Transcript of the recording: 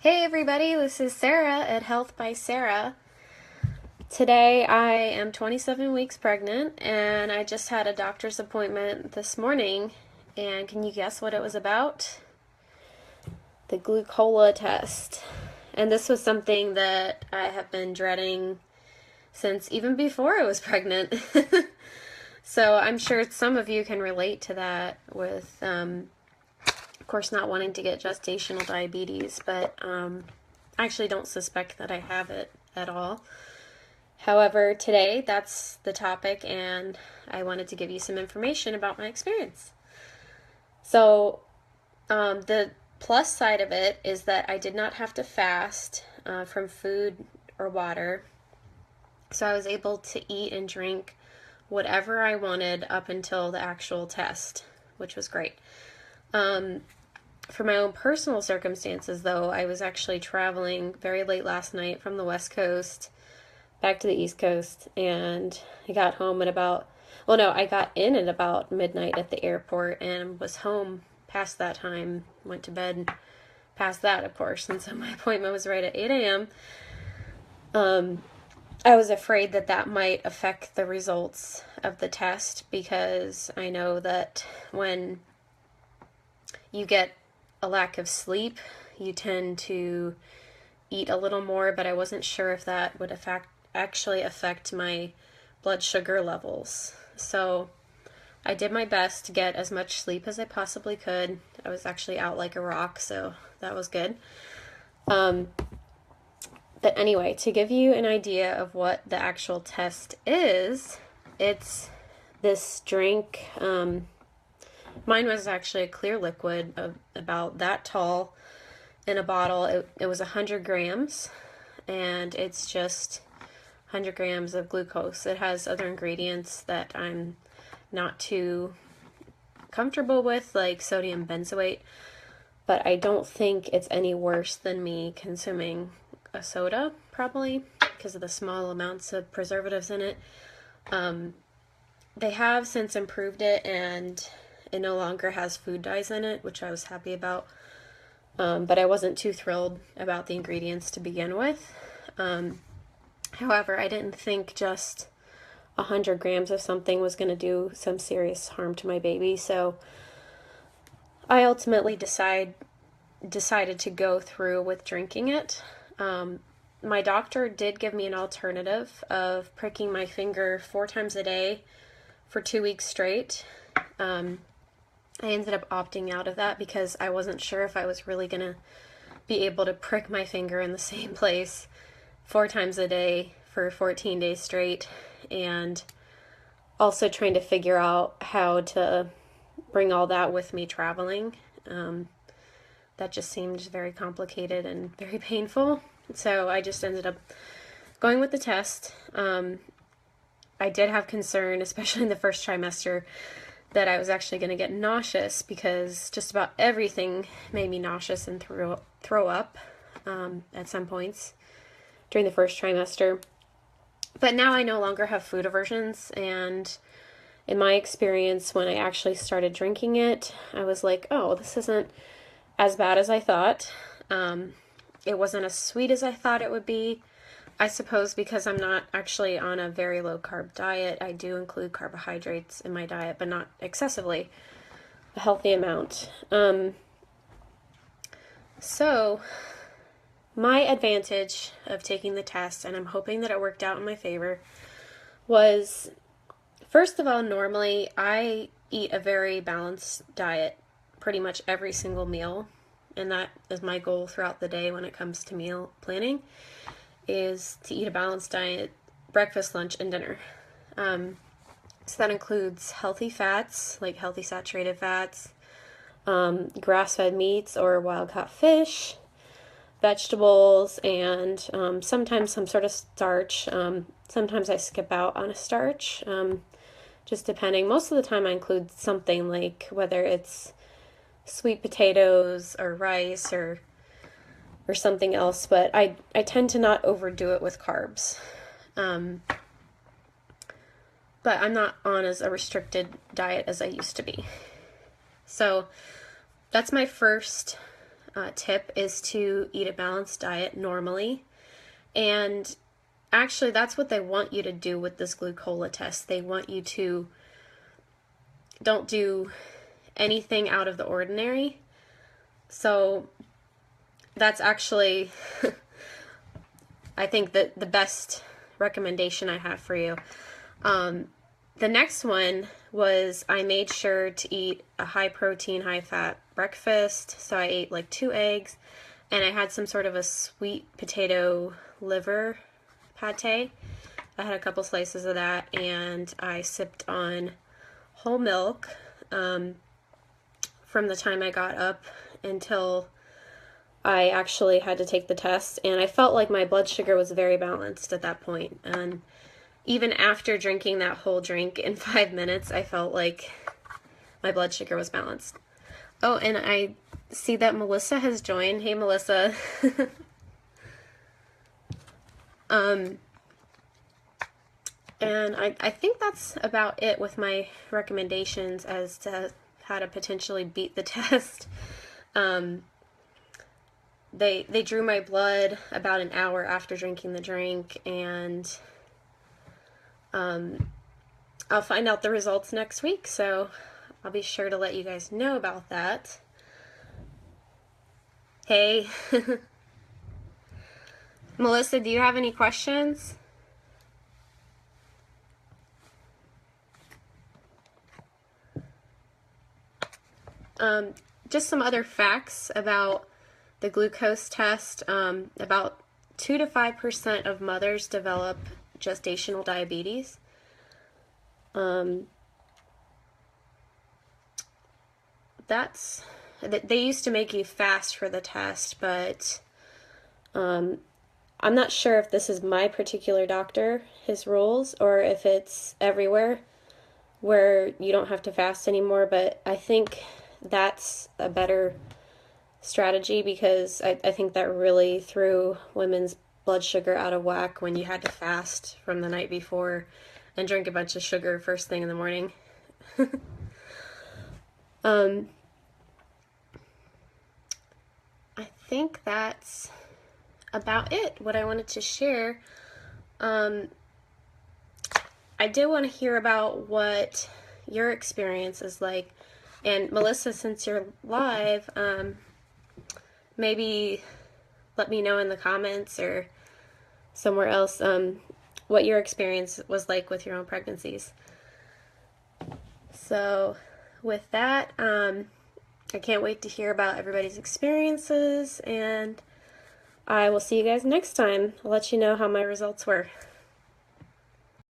Hey everybody, this is Sarah at Health by Sarah. Today I am 27 weeks pregnant and I just had a doctor's appointment this morning. And can you guess what it was about? The Glucola test. And this was something that I have been dreading since even before I was pregnant. So I'm sure some of you can relate to that with, of course, not wanting to get gestational diabetes, but I actually don't suspect that I have it at all. However, today that's the topic, and I wanted to give you some information about my experience. So, the plus side of it is that I did not have to fast from food or water. So I was able to eat and drink whatever I wanted up until the actual test, which was great. For my own personal circumstances, though, I was actually traveling very late last night from the West Coast back to the East Coast, and I got home at I got in at about midnight at the airport and was home past that time, went to bed past that, of course, and so my appointment was right at 8 a.m. I was afraid that that might affect the results of the test because I know that when you get a lack of sleep, you tend to eat a little more, but I wasn't sure if that would actually affect my blood sugar levels. So I did my best to get as much sleep as I possibly could. I was actually out like a rock, so that was good. But anyway, to give you an idea of what the actual test is, it's this drink. Mine was actually a clear liquid of about that tall in a bottle. It was 100 grams, and it's just 100 grams of glucose. It has other ingredients that I'm not too comfortable with, like sodium benzoate, but I don't think it's any worse than me consuming a soda, probably, because of the small amounts of preservatives in it. They have since improved it, and it no longer has food dyes in it, which I was happy about. But I wasn't too thrilled about the ingredients to begin with. However, I didn't think just 100 grams of something was going to do some serious harm to my baby, so I ultimately decided to go through with drinking it. My doctor did give me an alternative of pricking my finger 4 times a day for 2 weeks straight. I ended up opting out of that because I wasn't sure if I was really going to be able to prick my finger in the same place 4 times a day for 14 days straight, and also trying to figure out how to bring all that with me traveling. That just seemed very complicated and very painful. So I just ended up going with the test. I did have concern, especially in the first trimester, that I was actually going to get nauseous because just about everything made me nauseous and throw up at some points during the first trimester. But now I no longer have food aversions, and in my experience, when I actually started drinking it, I was like, oh, this isn't as bad as I thought. It wasn't as sweet as I thought it would be. I suppose because I'm not actually on a very low carb diet. I do include carbohydrates in my diet, but not excessively, a healthy amount. So my advantage of taking the test, and I'm hoping that it worked out in my favor, was, first of all, normally I eat a very balanced diet pretty much every single meal, and that is my goal throughout the day when it comes to meal planning, is to eat a balanced diet, breakfast, lunch, and dinner. So that includes healthy fats, like healthy saturated fats, grass-fed meats or wild-caught fish, vegetables, and sometimes some sort of starch. Sometimes I skip out on a starch, just depending. Most of the time I include something like whether it's sweet potatoes or rice or something else, but I tend to not overdo it with carbs. But I'm not on as a restricted diet as I used to be. So that's my first tip is to eat a balanced diet normally. And actually, that's what they want you to do with this Glucola test. They want you to don't do anything out of the ordinary. So that's actually, I think, that the best recommendation I have for you. The next one was I made sure to eat a high protein, high fat breakfast. So I ate like 2 eggs, and I had some sort of a sweet potato liver pate. I had a couple slices of that, and I sipped on whole milk from the time I got up until I actually had to take the test, and I felt like my blood sugar was very balanced at that point. And even after drinking that whole drink in 5 minutes, I felt like my blood sugar was balanced. Oh, and I see that Melissa has joined. Hey, Melissa. And I think that's about it with my recommendations as to how to potentially beat the test. They drew my blood about an hour after drinking the drink, and I'll find out the results next week, so I'll be sure to let you guys know about that. Hey. Melissa, do you have any questions? Just some other facts about the glucose test. About 2 to 5% of mothers develop gestational diabetes. They used to make you fast for the test, but I'm not sure if this is my particular doctor, his rules, or if it's everywhere where you don't have to fast anymore, but I think that's a better strategy, because I think that really threw women's blood sugar out of whack when you had to fast from the night before and drink a bunch of sugar first thing in the morning. I think that's about it, what I wanted to share. I did want to hear about what your experience is like. And Melissa, since you're live, maybe let me know in the comments or somewhere else what your experience was like with your own pregnancies. So with that, I can't wait to hear about everybody's experiences, and I will see you guys next time. I'll let you know how my results were.